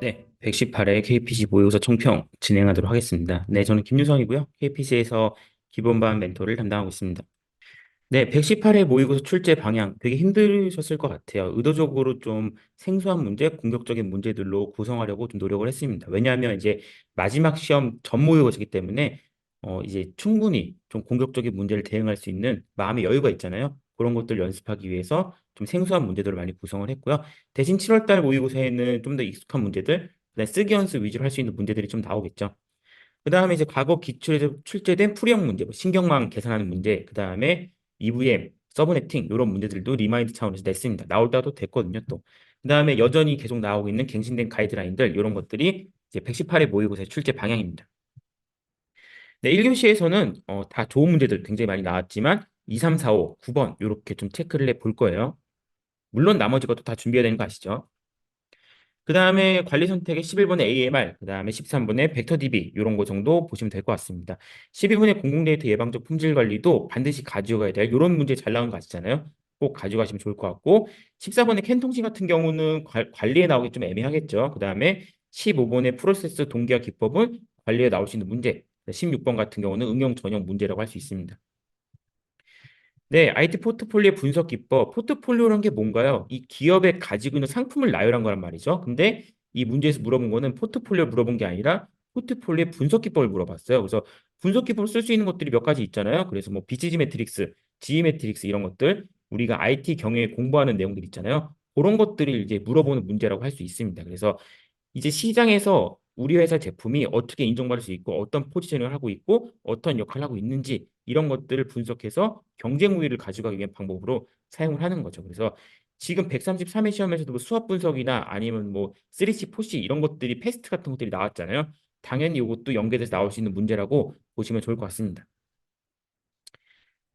네, 118회 KPC 모의고사 총평 진행하도록 하겠습니다. 네, 저는 김유성이고요. KPC에서 기본반 멘토를 담당하고 있습니다. 네, 118회 모의고사 출제 방향 되게 힘드셨을 것 같아요. 의도적으로 좀 생소한 문제, 공격적인 문제들로 구성하려고 좀 노력을 했습니다. 왜냐하면 이제 마지막 시험 전 모의고사이기 때문에 이제 충분히 좀 공격적인 문제를 대응할 수 있는 마음의 여유가 있잖아요. 그런 것들 연습하기 위해서 좀 생소한 문제들을 많이 구성을 했고요. 대신 7월 달 모의고사에는 좀 더 익숙한 문제들, 그다음에 쓰기 연습 위주로 할 수 있는 문제들이 좀 나오겠죠. 그다음에 이제 과거 기출에서 출제된 풀이형 문제, 뭐 신경망 계산하는 문제, 그다음에 EVM, 서브네팅 이런 문제들도 리마인드 차원에서 냈습니다. 나올 때도 됐거든요, 또. 그다음에 여전히 계속 나오고 있는 갱신된 가이드라인들 이런 것들이 이제 118회 모의고사의 출제 방향입니다. 네, 1교시에서는 다 좋은 문제들 굉장히 많이 나왔지만 2, 3, 4, 5, 9번 이렇게 좀 체크를 해 볼 거예요. 물론 나머지 것도 다 준비해야 되는 거 아시죠? 그 다음에 관리 선택의 11번의 AMR, 그 다음에 13번의 벡터 DB 이런 거 정도 보시면 될 것 같습니다. 12번의 공공데이터 예방적 품질 관리도 반드시 가져가야 될 이런 문제 잘 나온 거 아시잖아요. 꼭 가져가시면 좋을 것 같고 14번의 캔통신 같은 경우는 관리에 나오기 좀 애매하겠죠. 그 다음에 15번의 프로세스 동기화 기법은 관리에 나올 수 있는 문제, 16번 같은 경우는 응용 전형 문제라고 할 수 있습니다. 네, IT 포트폴리오 분석 기법. 포트폴리오란 게 뭔가요? 이 기업에 가지고 있는 상품을 나열한 거란 말이죠. 근데 이 문제에서 물어본 거는 포트폴리오 물어본 게 아니라 포트폴리오 분석 기법을 물어봤어요. 그래서 분석 기법을 쓸 수 있는 것들이 몇 가지 있잖아요. 그래서 뭐 BCG 매트릭스, G 매트릭스 이런 것들 우리가 IT 경영에 공부하는 내용들 있잖아요. 그런 것들을 이제 물어보는 문제라고 할 수 있습니다. 그래서 이제 시장에서 우리 회사 제품이 어떻게 인정받을 수 있고 어떤 포지션을 하고 있고 어떤 역할을 하고 있는지 이런 것들을 분석해서 경쟁 우위를 가져가기 위한 방법으로 사용을 하는 거죠. 그래서 지금 133회 시험에서도 뭐 수학 분석이나 아니면 뭐 3C, 4C 이런 것들이 패스트 같은 것들이 나왔잖아요. 당연히 이것도 연계돼서 나올 수 있는 문제라고 보시면 좋을 것 같습니다.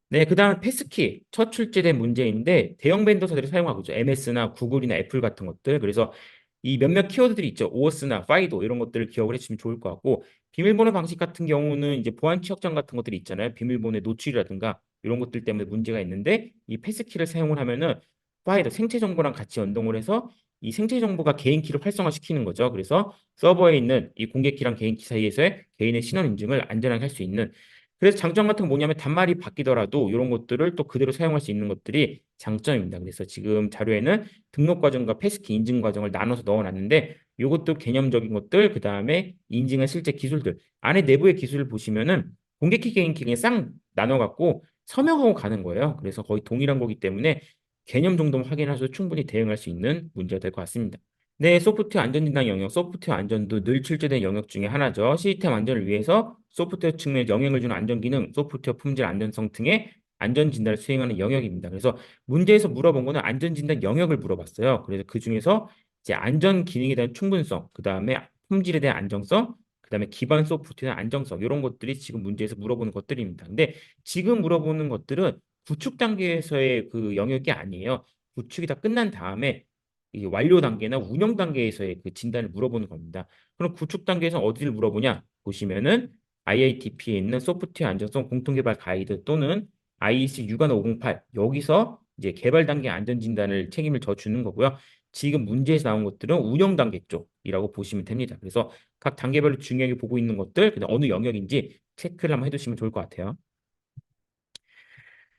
네, 그다음 패스키 첫 출제된 문제인데 대형 벤더사들이 사용하고 있죠. MS나 구글이나 애플 같은 것들. 그래서 이 몇몇 키워드들이 있죠. 오어스나 파이도 이런 것들을 기억을 해주시면 좋을 것 같고 비밀번호 방식 같은 경우는 이제 보안 취약점 같은 것들이 있잖아요. 비밀번호의 노출이라든가 이런 것들 때문에 문제가 있는데 이 패스키를 사용을 하면은 파이도 생체 정보랑 같이 연동을 해서 이 생체 정보가 개인 키를 활성화시키는 거죠. 그래서 서버에 있는 이 공개 키랑 개인 키 사이에서의 개인의 신원 인증을 안전하게 할 수 있는 그래서 장점 같은 건 뭐냐면 단말이 바뀌더라도 이런 것들을 또 그대로 사용할 수 있는 것들이 장점입니다. 그래서 지금 자료에는 등록 과정과 패스키 인증 과정을 나눠서 넣어놨는데 이것도 개념적인 것들 그다음에 인증한 실제 기술들 안에 내부의 기술을 보시면은 공개키 개인키 그냥 싹 나눠갖고 서명하고 가는 거예요. 그래서 거의 동일한 거기 때문에 개념 정도만 확인하셔도 충분히 대응할 수 있는 문제가 될 것 같습니다. 네, 소프트웨어 안전진단 영역, 소프트웨어 안전도 늘 출제된 영역 중에 하나죠. 시스템 안전을 위해서 소프트웨어 측면에 영향을 주는 안전 기능, 소프트웨어 품질 안전성 등의 안전 진단을 수행하는 영역입니다. 그래서 문제에서 물어본 거는 안전 진단 영역을 물어봤어요. 그래서 그 중에서 이제 안전 기능에 대한 충분성, 그 다음에 품질에 대한 안정성, 그 다음에 기반 소프트웨어 안정성 이런 것들이 지금 문제에서 물어보는 것들입니다. 근데 지금 물어보는 것들은 구축 단계에서의 그 영역이 아니에요. 구축이 다 끝난 다음에 이 완료 단계나 운영 단계에서의 그 진단을 물어보는 겁니다. 그럼 구축 단계에서 어디를 물어보냐 보시면은 IITP에 있는 소프트웨어 안전성 공통개발 가이드 또는 IEC 61508 여기서 이제 개발 단계 안전 진단을 책임을 져주는 거고요. 지금 문제에서 나온 것들은 운영 단계 쪽이라고 보시면 됩니다. 그래서 각 단계별로 중요하게 보고 있는 것들, 그다음 어느 영역인지 체크를 한번 해두시면 좋을 것 같아요.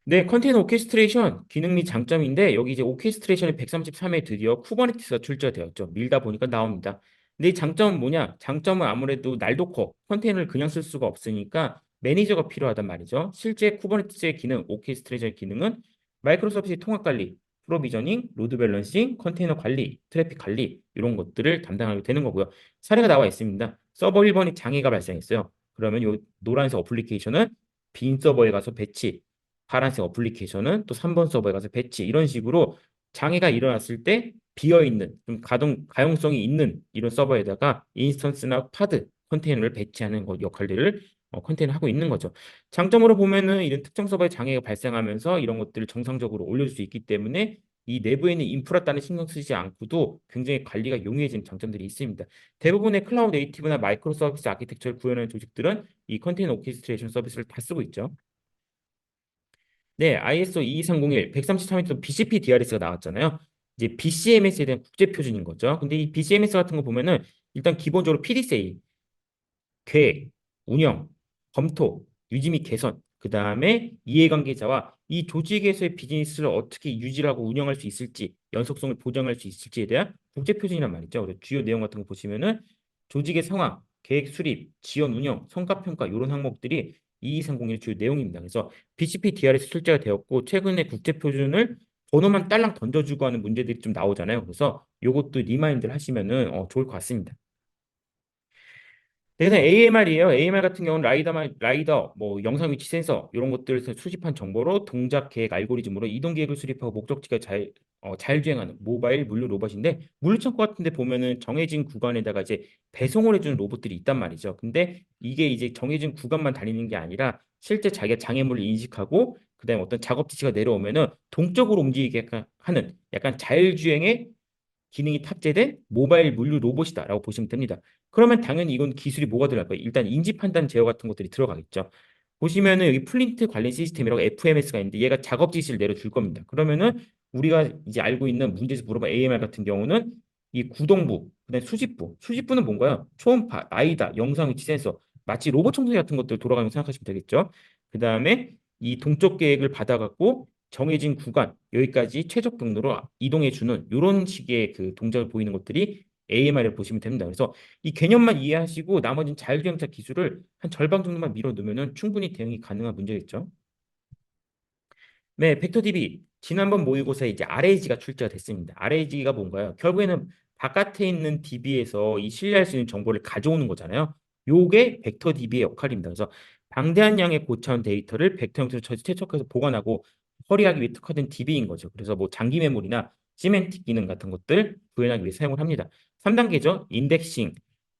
네, 컨테이너 오케스트레이션 기능 및 장점인데 여기 이제 오케스트레이션이 133회 드디어 쿠버네티스가 출제가 되었죠. 밀다 보니까 나옵니다. 근데 이 장점은 뭐냐? 장점은 아무래도 날도커 컨테이너를 그냥 쓸 수가 없으니까 매니저가 필요하단 말이죠. 실제 쿠버네티스의 기능, 오케스트레이션 기능은 마이크로 서비스 통합 관리, 프로비저닝, 로드 밸런싱, 컨테이너 관리, 트래픽 관리 이런 것들을 담당하게 되는 거고요. 사례가 나와 있습니다. 서버 1번이 장애가 발생했어요. 그러면 이 노란색 어플리케이션은 빈 서버에 가서 배치 파란색 어플리케이션은 또 3번 서버에 가서 배치 이런 식으로 장애가 일어났을 때 비어있는 좀 가용성이 있는 이런 서버에다가 인스턴스나 파드 컨테이너를 배치하는 역할들을 컨테이너 하고 있는 거죠. 장점으로 보면은 이런 특정 서버에 장애가 발생하면서 이런 것들을 정상적으로 올릴 수 있기 때문에 이 내부에 있는 인프라 따는 신경 쓰지 않고도 굉장히 관리가 용이해지는 장점들이 있습니다. 대부분의 클라우드 네이티브나 마이크로 서비스 아키텍처를 구현하는 조직들은 이 컨테이너 오케스트레이션 서비스를 다 쓰고 있죠. 네, ISO 22301, 133회 BCP DRS가 나왔잖아요. 이제 BCMS에 대한 국제 표준인 거죠. 근데 이 BCMS 같은 거 보면은 일단 기본적으로 PDCA 계획, 운영, 검토, 유지 및 개선, 그 다음에 이해관계자와 이 조직에서의 비즈니스를 어떻게 유지하고 운영할 수 있을지, 연속성을 보장할 수 있을지에 대한 국제 표준이란 말이죠. 그래서 주요 내용 같은 거 보시면은 조직의 상황, 계획 수립, 지원 운영, 성과 평가 이런 항목들이 2230의 주요 내용입니다. 그래서 BCP DR에서 출제가 되었고 최근에 국제 표준을 번호만 딸랑 던져주고 하는 문제들이 좀 나오잖아요. 그래서 요것도 리마인드를 하시면은 좋을 것 같습니다. 그래서 AMR이에요. AMR 같은 경우는 라이더, 뭐 영상 위치 센서 이런 것들에서 수집한 정보로 동작 계획 알고리즘으로 이동 계획을 수립하고 목적지가 잘 주행하는 모바일 물류 로봇인데 물류창고 같은 데 보면은 정해진 구간에다가 이제 배송을 해주는 로봇들이 있단 말이죠. 근데 이게 이제 정해진 구간만 달리는 게 아니라 실제 자기가 장애물을 인식하고 그다음에 어떤 작업 지시가 내려오면은 동적으로 움직이게 하는 약간 자율주행의 기능이 탑재된 모바일 물류 로봇이다라고 보시면 됩니다. 그러면 당연히 이건 기술이 뭐가 들어갈까요? 일단 인지 판단 제어 같은 것들이 들어가겠죠. 보시면은 여기 플린트 관련 시스템이라고 FMS가 있는데 얘가 작업 지시를 내려줄 겁니다. 그러면은 우리가 이제 알고 있는 문제에서 물어본 AMR 같은 경우는 이 구동부, 그다음에 수집부는 뭔가요? 초음파, 라이다, 영상 위치 센서, 마치 로봇 청소기 같은 것들 돌아가는 거 생각하시면 되겠죠. 그다음에 이 동적 계획을 받아갖고 정해진 구간 여기까지 최적 경로로 이동해 주는 이런 식의 그 동작을 보이는 것들이 AMR을 보시면 됩니다. 그래서 이 개념만 이해하시고 나머지는 자율주행차 기술을 한 절반 정도만 밀어 넣으면 충분히 대응이 가능한 문제겠죠. 네, 벡터DB 지난번 모의고사에 이제 RAG가 출제가 됐습니다. RAG가 뭔가요? 결국에는 바깥에 있는 DB에서 이 신뢰할 수 있는 정보를 가져오는 거잖아요. 요게 벡터DB의 역할입니다. 그래서 방대한 양의 고차원 데이터를 벡터 형태로 채척해서 보관하고 처리하기 위해 특화된 DB인 거죠. 그래서 뭐 장기 메모리나 시멘틱 기능 같은 것들 구현하기 위해 사용을 합니다. 3단계죠. 인덱싱,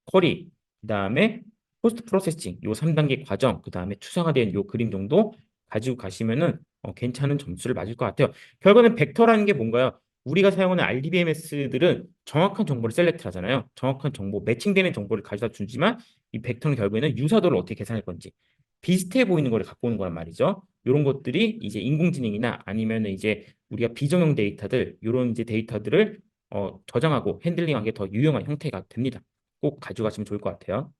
쿼리, 그다음에 포스트 프로세싱 요 3단계 과정, 그다음에 추상화된 요 그림 정도 가지고 가시면은 괜찮은 점수를 맞을 것 같아요. 결과는 벡터라는 게 뭔가요? 우리가 사용하는 RDBMS들은 정확한 정보를 셀렉트 하잖아요. 정확한 정보, 매칭되는 정보를 가져다 주지만 이 벡터는 결국에는 유사도를 어떻게 계산할 건지 비슷해 보이는 거를 갖고 오는 거란 말이죠. 이런 것들이 이제 인공지능이나 아니면 이제 우리가 비정형 데이터들, 이런 이제 데이터들을 저장하고 핸들링하는 게 더 유용한 형태가 됩니다. 꼭 가져가시면 좋을 것 같아요.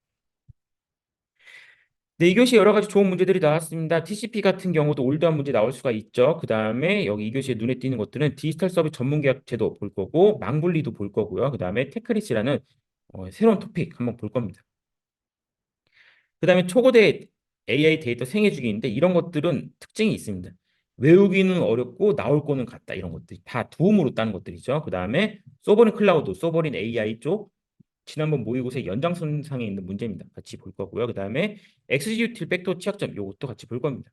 네, 이교시에 여러 가지 좋은 문제들이 나왔습니다. TCP 같은 경우도 올드한 문제 나올 수가 있죠. 그 다음에 여기 이교시에 눈에 띄는 것들은 디지털 서비스 전문 계약 제도 볼 거고, 망분리도 볼 거고요. 그 다음에 테크리스라는 새로운 토픽 한번 볼 겁니다. 그 다음에 초고대 AI 데이터 생애주기인데 이런 것들은 특징이 있습니다. 외우기는 어렵고 나올 거는 같다. 이런 것들이 다 도움으로 따는 것들이죠. 그 다음에 소버린 클라우드, 소버린 AI 쪽 지난번 모의고사 연장선상에 있는 문제입니다. 같이 볼 거고요. 그 다음에 엑스지큐티브 백도어 취약점 요것도 같이 볼 겁니다.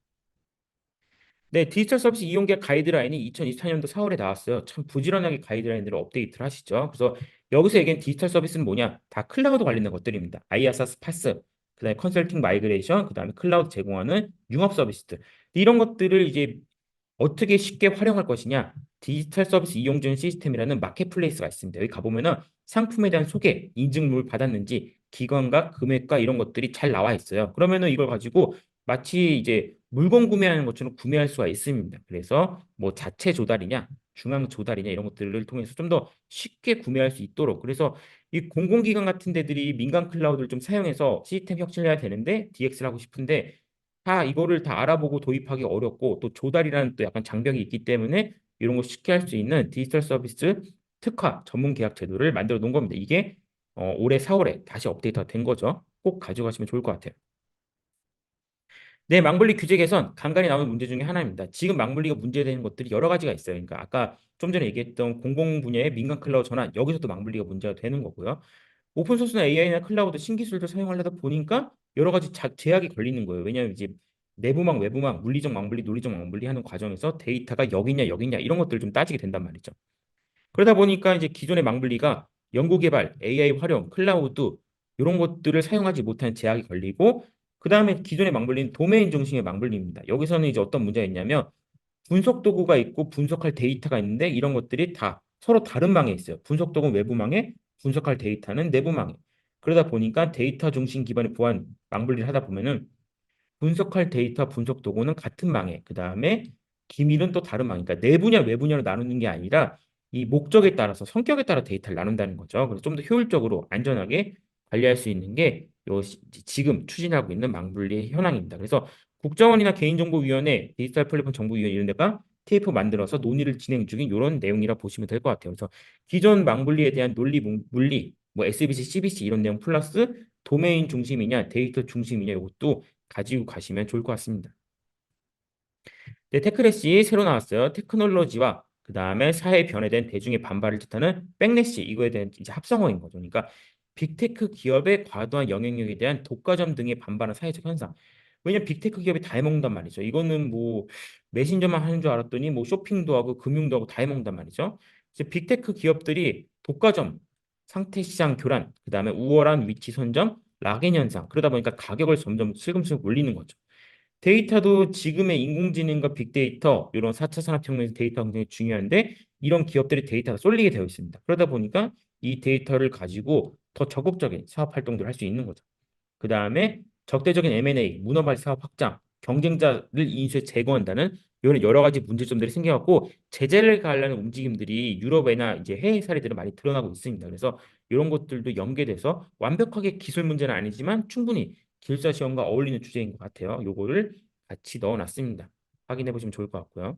네, 디지털 서비스 이용계약 가이드라인이 2024년도 4월에 나왔어요. 참 부지런하게 가이드라인들을 업데이트를 하시죠. 그래서 여기서 얘기한 디지털 서비스는 뭐냐? 다 클라우드 관련된 것들입니다. IaaS, 파스, 그다음에 컨설팅 마이그레이션, 그다음에 클라우드 제공하는 융합 서비스들. 이런 것들을 이제 어떻게 쉽게 활용할 것이냐? 디지털 서비스 이용 중 시스템이라는 마켓플레이스가 있습니다. 여기 가보면은 상품에 대한 소개, 인증을 받았는지, 기관과 금액과 이런 것들이 잘 나와 있어요. 그러면은 이걸 가지고 마치 이제 물건 구매하는 것처럼 구매할 수가 있습니다. 그래서 뭐 자체 조달이냐, 중앙 조달이냐 이런 것들을 통해서 좀 더 쉽게 구매할 수 있도록 그래서 이 공공기관 같은 데들이 민간 클라우드를 좀 사용해서 시스템 혁신을 해야 되는데 DX를 하고 싶은데 다 이거를 다 알아보고 도입하기 어렵고 또 조달이라는 또 약간 장벽이 있기 때문에 이런 거 쉽게 할 수 있는 디지털 서비스 특화 전문 계약 제도를 만들어 놓은 겁니다. 이게 올해 4월에 다시 업데이트가 된 거죠. 꼭 가져가시면 좋을 것 같아요. 네, 망블리 규제 개선 간간히 나오는 문제 중에 하나입니다. 지금 망블리가 문제되는 것들이 여러 가지가 있어요. 그러니까 아까 좀 전에 얘기했던 공공 분야의 민간 클라우드 전환 여기서도 망블리가 문제가 되는 거고요. 오픈소스나 AI나 클라우드 신기술도 사용하려다 보니까 여러 가지 제약이 걸리는 거예요. 왜냐하면 이제 내부망, 외부망, 물리적 망블리, 논리적 망블리 하는 과정에서 데이터가 여기냐 여기냐 이런 것들을 좀 따지게 된단 말이죠. 그러다 보니까 이제 기존의 망블리가 연구개발, AI 활용, 클라우드 이런 것들을 사용하지 못하는 제약이 걸리고 그 다음에 기존의 망블리는 도메인 중심의 망블리입니다. 여기서는 이제 어떤 문제가 있냐면 분석 도구가 있고 분석할 데이터가 있는데 이런 것들이 다 서로 다른 망에 있어요. 분석 도구는 외부망에, 분석할 데이터는 내부망에. 그러다 보니까 데이터 중심 기반의 보안 망블리를 하다 보면은 분석할 데이터 분석 도구는 같은 망에, 그 다음에 기밀은 또 다른 망. 그러니까 내부냐 외부냐로 나누는 게 아니라 이 목적에 따라서 성격에 따라 데이터를 나눈다는 거죠. 그래서 좀 더 효율적으로 안전하게 관리할 수 있는 게 지금 추진하고 있는 망분리 현황입니다. 그래서 국정원이나 개인정보위원회, 디지털 플랫폼 정보위원회 이런 데가 TF 만들어서 논의를 진행 중인 이런 내용이라 보시면 될 것 같아요. 그래서 기존 망분리에 대한 논리, 물리, 뭐 SBC, CBC 이런 내용 플러스 도메인 중심이냐 데이터 중심이냐 이것도 가지고 가시면 좋을 것 같습니다. 네, 테크래시 새로 나왔어요. 테크놀로지와 그 다음에 사회 변화에 대한 대중의 반발을 뜻하는 백래시 이거에 대한 이제 합성어인 거죠. 그러니까 빅테크 기업의 과도한 영향력에 대한 독과점 등의 반발한 사회적 현상. 왜냐면 빅테크 기업이 다 해먹는단 말이죠. 이거는 뭐 메신저만 하는 줄 알았더니 뭐 쇼핑도 하고 금융도 하고 다 해먹는단 말이죠. 이제 빅테크 기업들이 독과점, 상태 시장 교란, 그 다음에 우월한 위치 선점, 락인 현상. 그러다 보니까 가격을 점점 슬금슬금 올리는 거죠. 데이터도 지금의 인공지능과 빅데이터 이런 4차 산업혁명에서 데이터가 굉장히 중요한데 이런 기업들이 데이터가 쏠리게 되어 있습니다. 그러다 보니까 이 데이터를 가지고 더 적극적인 사업 활동들을 할 수 있는 거죠. 그 다음에 적대적인 M&A, 문어발 사업 확장, 경쟁자를 인수해 제거한다는 이런 여러 가지 문제점들이 생겨갖고 제재를 가하려는 움직임들이 유럽이나 이제 해외 사례들은 많이 드러나고 있습니다. 그래서 이런 것들도 연계돼서 완벽하게 기술 문제는 아니지만 충분히 기술자 시험과 어울리는 주제인 것 같아요. 요거를 같이 넣어놨습니다. 확인해 보시면 좋을 것 같고요.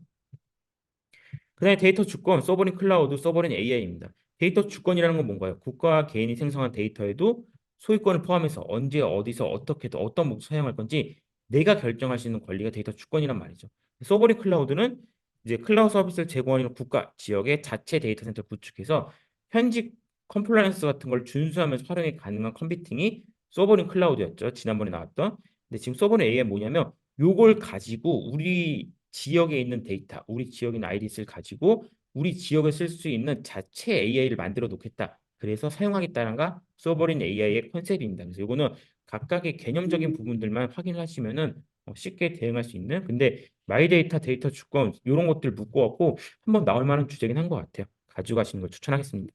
그다음에 데이터 주권, 서버린 클라우드, 서버린 AI입니다. 데이터 주권이라는 건 뭔가요? 국가 개인이 생성한 데이터에도 소유권을 포함해서 언제 어디서 어떻게 또 어떤 목적 사용할 건지 내가 결정할 수 있는 권리가 데이터 주권이란 말이죠. 서버린 클라우드는 이제 클라우드 서비스를 제공하는 국가 지역의 자체 데이터 센터 구축해서 현직 컴플라이언스 같은 걸 준수하면서 활용이 가능한 컴퓨팅이 서버린 클라우드였죠. 지난번에 나왔던. 근데 지금 서버린 AI 뭐냐면 요걸 가지고 우리 지역에 있는 데이터, 우리 지역에 있는 아이리스를 가지고 우리 지역에 쓸 수 있는 자체 AI를 만들어 놓겠다. 그래서 사용하겠다는가 서버린 AI의 컨셉입니다. 그래서 이거는 각각의 개념적인 부분들만 확인하시면은 쉽게 대응할 수 있는. 근데 마이데이터, 데이터 주권 이런 것들 묶어갖고 한번 나올 만한 주제긴 한 것 같아요. 가져가시는 걸 추천하겠습니다.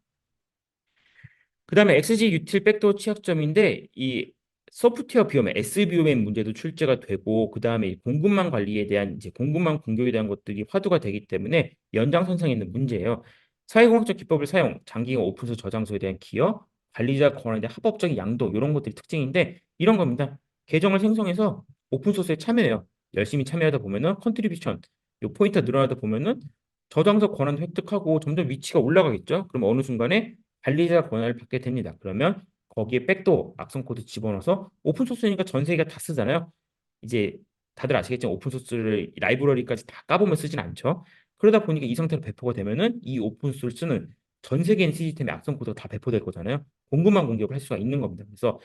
그다음에 XG 유틸 백도어 취약점인데 이 소프트웨어 비오면 SBOM 문제도 출제가 되고 그다음에 이 공급망 관리에 대한 이제 공급망 공격에 대한 것들이 화두가 되기 때문에 연장선상에 있는 문제예요. 사회공학적 기법을 사용, 장기간 오픈소스 저장소에 대한 기여, 관리자 권한에 대한 합법적인 양도 이런 것들이 특징인데 이런 겁니다. 계정을 생성해서 오픈소스에 참여해요. 열심히 참여하다 보면은 컨트리뷰션, 요 포인트 늘어나다 보면은 저장소 권한 획득하고 점점 위치가 올라가겠죠. 그럼 어느 순간에 관리자 권한을 받게 됩니다. 그러면 거기에 백도어 악성 코드 집어넣어서 오픈 소스니까 전 세계가 다 쓰잖아요. 이제 다들 아시겠지만 오픈 소스를 라이브러리까지 다 까보면 쓰진 않죠. 그러다 보니까 이 상태로 배포가 되면은 이 오픈 소스를 쓰는 전 세계 있는 시스템에 악성 코드가 다 배포될 거잖아요. 공급망 공격을 할 수가 있는 겁니다. 그래서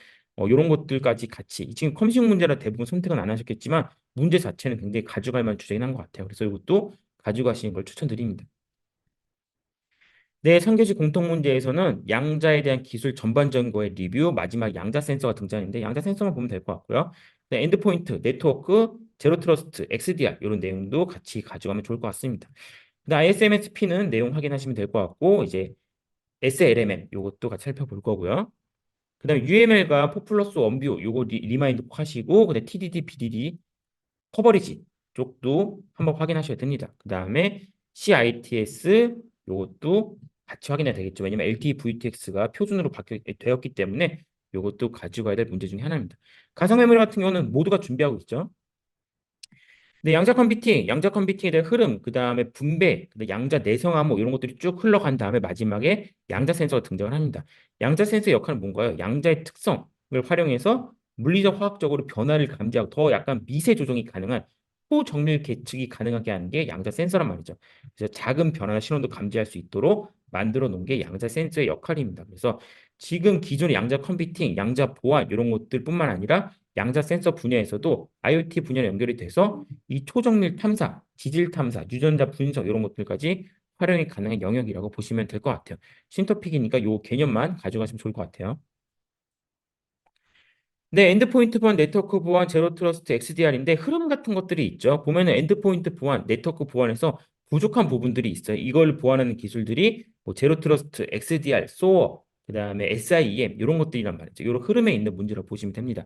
이런 것들까지 같이 지금 컴식 문제라 대부분 선택은 안 하셨겠지만 문제 자체는 굉장히 가져갈 만한 주제긴 한 것 같아요. 그래서 이것도 가져가시는 걸 추천드립니다. 네, 3교시 공통 문제에서는 양자에 대한 기술 전반적인 거의 리뷰, 마지막 양자 센서가 등장했는데 양자 센서만 보면 될 것 같고요. 네, 엔드포인트, 네트워크, 제로 트러스트, XDR 이런 내용도 같이 가져가면 좋을 것 같습니다. 근데 ISMSP는 내용 확인하시면 될 것 같고 이제 SLMM 이것도 같이 살펴볼 거고요. 그다음에 UML과 포플러스 원뷰 요거 리마인드 꼭 하시고 근데 TDD, BDD 커버리지 쪽도 한번 확인하셔야 됩니다. 그 다음에 CITS 요것도 같이 확인해야 되겠죠. 왜냐면 LTE VTX가 표준으로 되었기 때문에 요것도 가지고 가야 될 문제 중에 하나입니다. 가상 메모리 같은 경우는 모두가 준비하고 있죠. 네, 양자 컴퓨팅에 대한 흐름, 그 다음에 분배, 그다음에 양자 내성 암호 이런 것들이 쭉 흘러간 다음에 마지막에 양자 센서가 등장을 합니다. 양자 센서의 역할은 뭔가요? 양자의 특성을 활용해서 물리적, 화학적으로 변화를 감지하고 더 약간 미세 조정이 가능한 초정밀 계측이 가능하게 하는 게 양자 센서란 말이죠. 그래서 작은 변화나 신호도 감지할 수 있도록 만들어 놓은 게 양자 센서의 역할입니다. 그래서 지금 기존의 양자 컴퓨팅, 양자 보안 이런 것들뿐만 아니라 양자 센서 분야에서도 IoT 분야로 연결이 돼서 이 초정밀 탐사, 지질 탐사, 유전자 분석 이런 것들까지 활용이 가능한 영역이라고 보시면 될 것 같아요. 신토픽이니까 이 개념만 가져가시면 좋을 것 같아요. 네, 엔드포인트 보안, 네트워크 보안, 제로 트러스트, XDR인데 흐름 같은 것들이 있죠. 보면은 엔드포인트 보안, 네트워크 보안에서 부족한 부분들이 있어요. 이걸 보완하는 기술들이 뭐 제로 트러스트, XDR, 소어, 그다음에 SIEM 이런 것들이란 말이죠. 이런 흐름에 있는 문제라고 보시면 됩니다.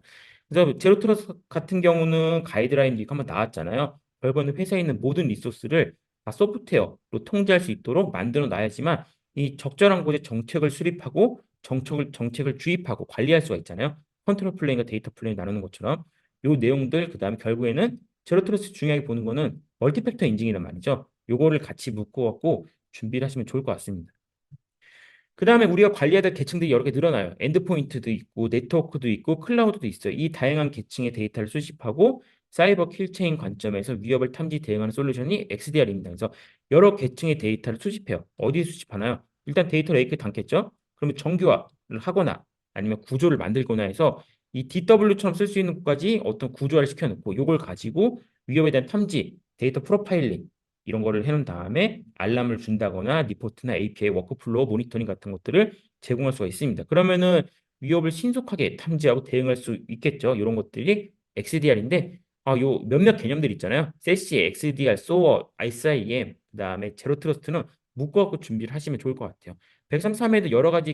그래서 제로 트러스트 같은 경우는 가이드라인이 한번 나왔잖아요. 결국은 회사에 있는 모든 리소스를 다 소프트웨어로 통제할 수 있도록 만들어 놔야지만 이 적절한 곳에 정책을 수립하고 정책을 주입하고 관리할 수가 있잖아요. 컨트롤 플레인과 데이터 플레인 나누는 것처럼 요 내용들 그다음에 결국에는 제로 트러스트 중요하게 보는 거는 멀티팩터 인증이란 말이죠. 요거를 같이 묶어 갖고 준비를 하시면 좋을 것 같습니다. 그다음에 우리가 관리해야 될 계층들이 여러 개 늘어나요. 엔드포인트도 있고 네트워크도 있고 클라우드도 있어요. 이 다양한 계층의 데이터를 수집하고 사이버 킬체인 관점에서 위협을 탐지 대응하는 솔루션이 XDR입니다. 그래서 여러 계층의 데이터를 수집해요. 어디에 수집하나요? 일단 데이터 레이크에 담겠죠. 그러면 정규화를 하거나 아니면 구조를 만들거나 해서 이 DW처럼 쓸 수 있는 것까지 어떤 구조화를 시켜놓고 이걸 가지고 위협에 대한 탐지, 데이터 프로파일링 이런 거를 해놓은 다음에 알람을 준다거나 리포트나 API 워크플로우 모니터링 같은 것들을 제공할 수가 있습니다. 그러면은 위협을 신속하게 탐지하고 대응할 수 있겠죠. 이런 것들이 XDR인데 요 몇몇 개념들 있잖아요. 세시, XDR, SOAR, SIEM, 그다음에 제로 트러스트는 묶어갖고 준비를 하시면 좋을 것 같아요. 133에도 여러 가지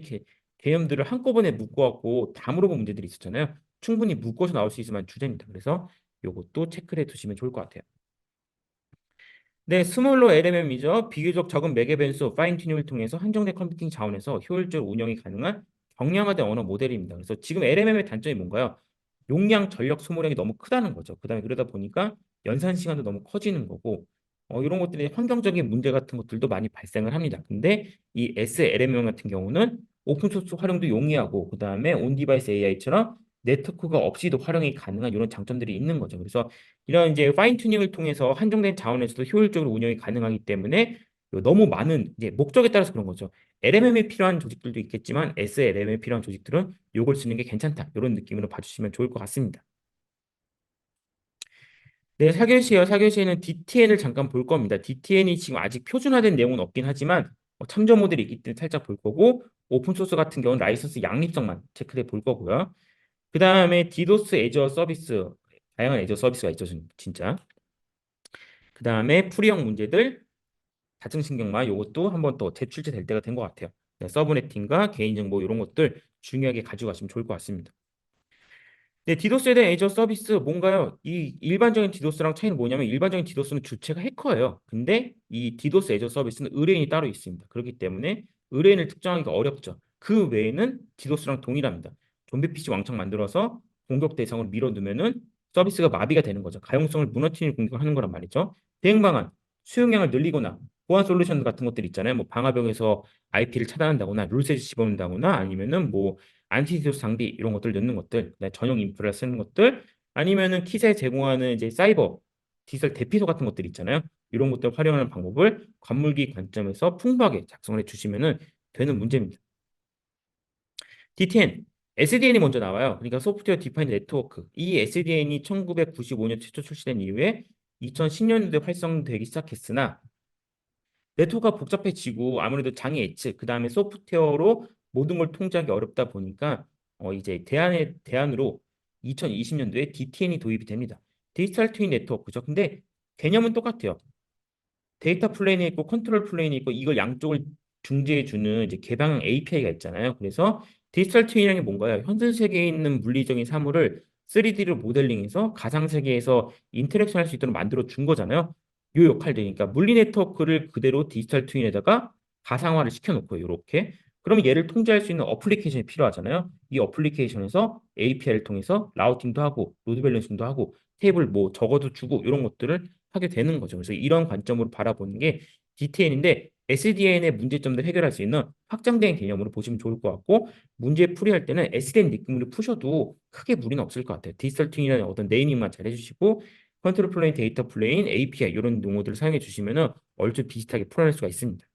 개념들을 한꺼번에 묶어갖고 다 물어본 문제들이 있었잖아요. 충분히 묶어서 나올 수 있을 만한 주제입니다. 그래서 요것도 체크를 해두시면 좋을 것 같아요. 네, 스몰러 LMM이죠. 비교적 적은 매개 변수 파인 튜닝을 통해서 한정된 컴퓨팅 자원에서 효율적 운영이 가능한 경량화된 언어 모델입니다. 그래서 지금 LMM의 단점이 뭔가요? 용량, 전력 소모량이 너무 크다는 거죠. 그다음에 그러다 보니까 연산 시간도 너무 커지는 거고 이런 것들이 환경적인 문제 같은 것들도 많이 발생을 합니다. 근데 이 SLMM 같은 경우는 오픈 소스 활용도 용이하고 그다음에 온 디바이스 AI처럼 네트워크가 없이도 활용이 가능한 이런 장점들이 있는 거죠. 그래서 이런 이제 파인 튜닝을 통해서 한정된 자원에서도 효율적으로 운영이 가능하기 때문에 너무 많은 이제 목적에 따라서 그런 거죠. LMM이 필요한 조직들도 있겠지만 SLM이 필요한 조직들은 요걸 쓰는 게 괜찮다. 이런 느낌으로 봐주시면 좋을 것 같습니다. 네, 4교시요. 4교시에는 DTN을 잠깐 볼 겁니다. DTN이 지금 아직 표준화된 내용은 없긴 하지만 참조 모델이 있기 때문에 살짝 볼 거고 오픈소스 같은 경우는 라이선스 양립성만 체크해 볼 거고요. 그 다음에 디도스 애저 서비스 다양한 애저 서비스가 있죠, 진짜. 그 다음에 풀이형 문제들 다층신경마 요것도 한번 또 재출제될 때가 된 것 같아요. 네, 서브네팅과 개인정보 이런 것들 중요하게 가지고 가시면 좋을 것 같습니다. 네, 디도스에 대한 애저 서비스 뭔가요? 이 일반적인 디도스랑 차이는 뭐냐면 일반적인 디도스는 주체가 해커예요. 근데 이 디도스 애저 서비스는 의뢰인이 따로 있습니다. 그렇기 때문에 의뢰인을 특정하기가 어렵죠. 그 외에는 디도스랑 동일합니다. 좀비 PC 왕창 만들어서 공격 대상으로 밀어두면은 서비스가 마비가 되는 거죠. 가용성을 무너뜨리는 공격을 하는 거란 말이죠. 대응 방안, 수용량을 늘리거나 보안 솔루션 같은 것들 있잖아요. 뭐 방화벽에서 IP를 차단한다거나 룰셋을 집어넣는다거나 아니면은 뭐 안티디도스 장비 이런 것들 넣는 것들, 그다음에 전용 인프라 쓰는 것들, 아니면은 키세 제공하는 이제 사이버 디지털 대피소 같은 것들 있잖아요. 이런 것들 활용하는 방법을 관물기 관점에서 풍부하게 작성을 해주시면은 되는 문제입니다. D10, SDN이 먼저 나와요. 그러니까 소프트웨어 디파인드 네트워크. 이 SDN이 1995년 최초 출시된 이후에 2010년도에 활성되기 시작했으나 네트워크가 복잡해지고 아무래도 장애 예측, 그 다음에 소프트웨어로 모든 걸 통제하기 어렵다 보니까 이제 대안으로 2020년도에 DTN이 도입이 됩니다. 디지털 트윈 네트워크죠. 근데 개념은 똑같아요. 데이터 플레인이 있고 컨트롤 플레인이 있고 이걸 양쪽을 중재해 주는 이제 개방형 API가 있잖아요. 그래서 디지털 트윈이라는 게 뭔가요? 현실 세계에 있는 물리적인 사물을 3D로 모델링해서 가상 세계에서 인터랙션 할 수 있도록 만들어 준 거잖아요. 요 역할들이니까 물리 네트워크를 그대로 디지털 트윈에다가 가상화를 시켜놓고 이렇게 그러면 얘를 통제할 수 있는 어플리케이션이 필요하잖아요. 이 어플리케이션에서 API를 통해서 라우팅도 하고 로드 밸런싱도 하고 테이블 뭐 적어도 주고 이런 것들을 하게 되는 거죠. 그래서 이런 관점으로 바라보는 게 DTN인데 SDN의 문제점들 해결할 수 있는 확장된 개념으로 보시면 좋을 것 같고 문제 풀이할 때는 SDN 느낌으로 푸셔도 크게 무리는 없을 것 같아요. 디지털 튠이라는 어떤 네이밍만 잘 해주시고 컨트롤 플레인, 데이터 플레인, API 이런 용어들을 사용해 주시면은 얼추 비슷하게 풀어낼 수가 있습니다.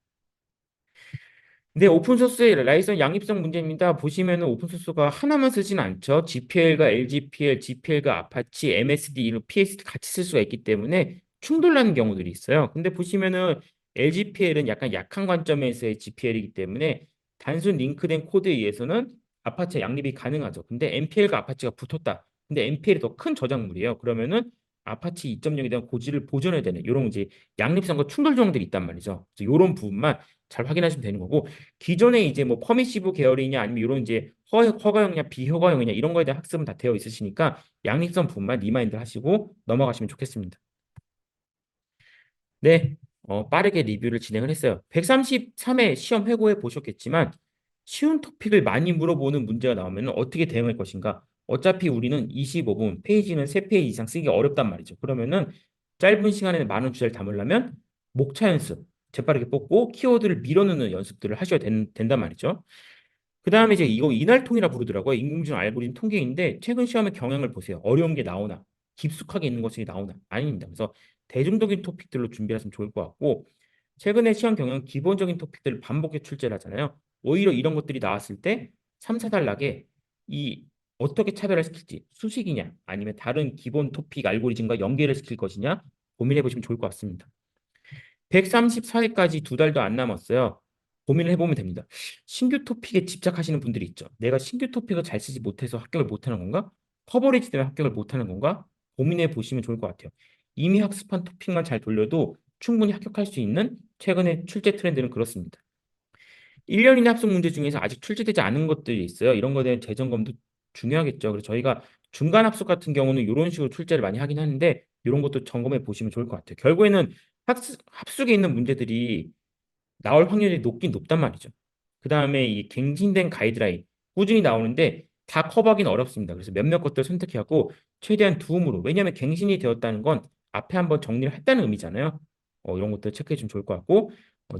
네, 오픈소스의 라이선 양립성 문제입니다. 보시면은 오픈소스가 하나만 쓰지는 않죠. GPL과 LGPL, GPL과 아파치, MSD, 이런 PSD 같이 쓸 수가 있기 때문에 충돌나는 경우들이 있어요. 근데 보시면은 LGPL은 약간 약한 관점에서의 GPL이기 때문에 단순 링크된 코드에 의해서는 아파치 양립이 가능하죠. 근데 MPL과 아파치가 붙었다. 근데 MPL이 더 큰 저작물이에요. 그러면은 아파치 2.0에 대한 고지를 보존해야 되는 이런 이제 양립성과 충돌 조항들이 있단 말이죠. 그래서 이런 부분만 잘 확인하시면 되는 거고 기존에 이제 뭐 퍼미시브 계열이냐 아니면 이런 이제 허가형이냐 비허가형이냐 이런 거에 대한 학습은 다 되어 있으시니까 양립성 부분만 리마인드 하시고 넘어가시면 좋겠습니다. 네. 빠르게 리뷰를 진행을 했어요. 133회 시험 회고해 보셨겠지만 쉬운 토픽을 많이 물어보는 문제가 나오면 어떻게 대응할 것인가? 어차피 우리는 25분, 페이지는 3페이지 이상 쓰기 어렵단 말이죠. 그러면은 짧은 시간에 많은 주제를 담으려면 목차 연습, 재빠르게 뽑고 키워드를 밀어넣는 연습들을 하셔야 된단 말이죠. 그 다음에 이제 이거 이날통이라 부르더라고요. 인공지능 알고리즘 통계인데 최근 시험의 경향을 보세요. 어려운 게 나오나, 깊숙하게 있는 것이 나오나, 아닙니다. 그래서 대중적인 토픽들로 준비하시면 좋을 것 같고 최근에 시험 경향 기본적인 토픽들을 반복해 출제를 하잖아요. 오히려 이런 것들이 나왔을 때 3, 4달락에 이 어떻게 차별화 시킬지 수식이냐 아니면 다른 기본 토픽 알고리즘과 연계를 시킬 것이냐 고민해 보시면 좋을 것 같습니다. 134회까지 2달도 안 남았어요. 고민을 해보면 됩니다. 신규 토픽에 집착하시는 분들이 있죠. 내가 신규 토픽을 잘 쓰지 못해서 합격을 못하는 건가? 커버리지 때문에 합격을 못하는 건가? 고민해 보시면 좋을 것 같아요. 이미 학습한 토픽만 잘 돌려도 충분히 합격할 수 있는 최근의 출제 트렌드는 그렇습니다. 1년 이내 합숙 문제 중에서 아직 출제되지 않은 것들이 있어요. 이런 거에 대한 재점검도 중요하겠죠. 그래서 저희가 중간 합숙 같은 경우는 이런 식으로 출제를 많이 하긴 하는데 이런 것도 점검해 보시면 좋을 것 같아요. 결국에는 합숙에 있는 문제들이 나올 확률이 높긴 높단 말이죠. 그 다음에 이 갱신된 가이드라인 꾸준히 나오는데 다 커버하기는 어렵습니다. 그래서 몇몇 것들 선택하고 최대한 두음으로 왜냐하면 갱신이 되었다는 건 앞에 한번 정리를 했다는 의미잖아요. 이런 것들 체크해 주면 좋을 것 같고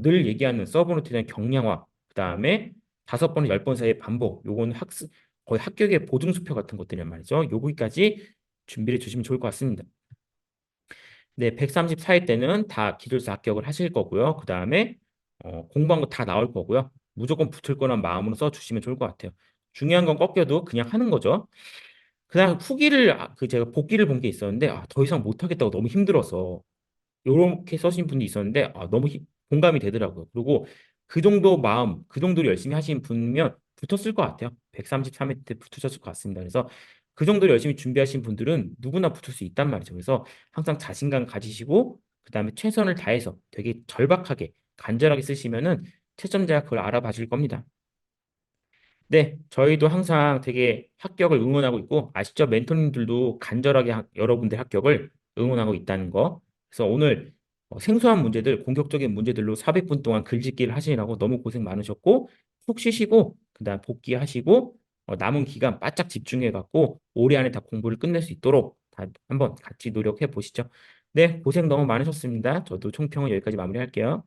늘 얘기하는 서브노트에 대한 경량화 그 다음에 5번에서 10번 사이의 반복 요거는 학습 거의 합격의 보증수표 같은 것들이란 말이죠. 요거까지 준비를 주시면 좋을 것 같습니다. 네, 134회 때는 다 기술사 합격을 하실 거고요. 그 다음에 공부한 거 다 나올 거고요. 무조건 붙을 거란 마음으로 써주시면 좋을 것 같아요. 중요한 건 꺾여도 그냥 하는 거죠. 그다음 후기를 그 제가 복기를 본 게 있었는데 더 이상 못하겠다고 너무 힘들어서 요렇게 써신 분이 있었는데 너무 공감이 되더라고요. 그리고 그 정도 마음, 그 정도로 열심히 하신 분이면 붙었을 것 같아요. 133회 때 붙으셨을 것 같습니다. 그래서 그 정도로 열심히 준비하신 분들은 누구나 붙을 수 있단 말이죠. 그래서 항상 자신감 가지시고 그다음에 최선을 다해서 되게 절박하게 간절하게 쓰시면은 채점자가 그걸 알아봐 줄 겁니다. 네, 저희도 항상 되게 합격을 응원하고 있고 아시죠? 멘토님들도 간절하게 여러분들 합격을 응원하고 있다는 거. 그래서 오늘 생소한 문제들, 공격적인 문제들로 400분 동안 글짓기를 하시느라고 너무 고생 많으셨고 푹 쉬시고 그다음 복귀하시고 남은 기간 바짝 집중해 갖고 올해 안에 다 공부를 끝낼 수 있도록 다 한번 같이 노력해 보시죠. 네, 고생 너무 많으셨습니다. 저도 총평은 여기까지 마무리할게요.